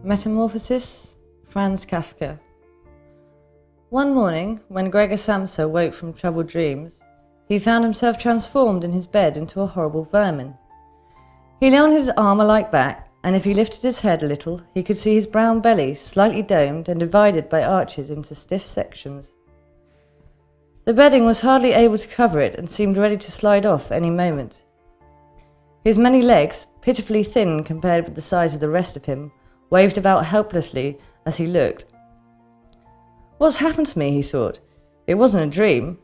Metamorphosis, Franz Kafka. One morning, when Gregor Samsa woke from troubled dreams, he found himself transformed in his bed into a horrible vermin. He lay on his armour-like back, and if he lifted his head a little, he could see his brown belly slightly domed and divided by arches into stiff sections. The bedding was hardly able to cover it and seemed ready to slide off any moment. His many legs, pitifully thin compared with the size of the rest of him, waved about helplessly as he looked. What's happened to me, he thought. It wasn't a dream.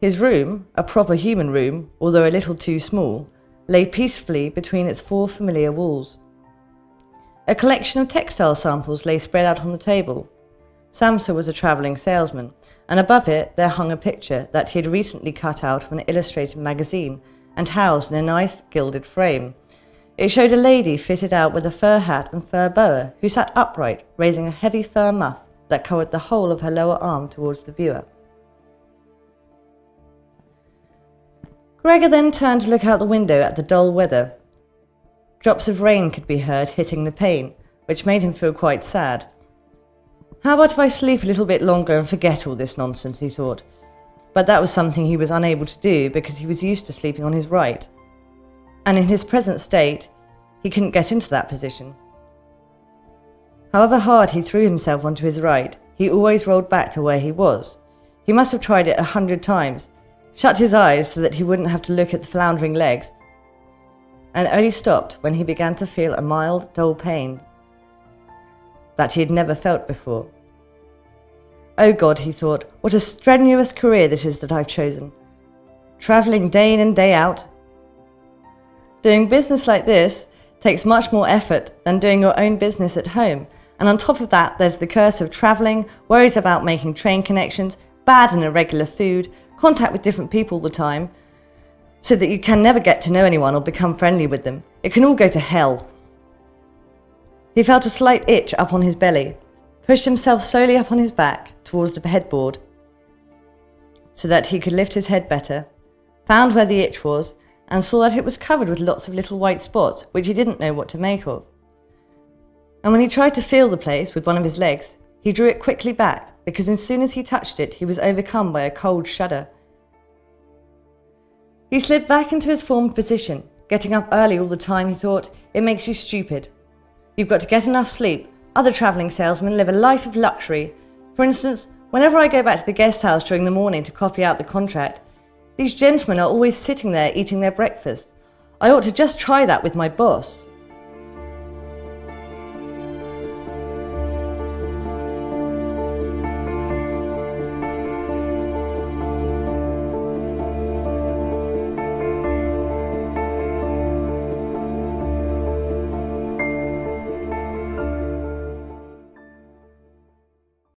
His room, a proper human room, although a little too small, lay peacefully between its four familiar walls. A collection of textile samples lay spread out on the table. Samsa was a travelling salesman, and above it there hung a picture that he had recently cut out of an illustrated magazine and housed in a nice gilded frame. It showed a lady fitted out with a fur hat and fur boa, who sat upright, raising a heavy fur muff that covered the whole of her lower arm towards the viewer. Gregor then turned to look out the window at the dull weather. Drops of rain could be heard hitting the pane, which made him feel quite sad. How about if I sleep a little bit longer and forget all this nonsense, he thought. But that was something he was unable to do because he was used to sleeping on his right. And in his present state, he couldn't get into that position. However hard he threw himself onto his right, he always rolled back to where he was. He must have tried it 100 times, shut his eyes so that he wouldn't have to look at the floundering legs, and only stopped when he began to feel a mild, dull pain that he had never felt before. Oh God, he thought, what a strenuous career this is that I've chosen. Travelling day in and day out. Doing business like this takes much more effort than doing your own business at home, and on top of that there's the curse of travelling, worries about making train connections, bad and irregular food, contact with different people all the time, so that you can never get to know anyone or become friendly with them. It can all go to hell. He felt a slight itch up on his belly, pushed himself slowly up on his back towards the headboard so that he could lift his head better, found where the itch was, and saw that it was covered with lots of little white spots, which he didn't know what to make of. And when he tried to feel the place with one of his legs, he drew it quickly back, because as soon as he touched it, he was overcome by a cold shudder. He slid back into his former position, getting up early all the time. He thought, it makes you stupid. You've got to get enough sleep. Other travelling salesmen live a life of luxury. For instance, whenever I go back to the guest house during the morning to copy out the contract, these gentlemen are always sitting there eating their breakfast. I ought to just try that with my boss.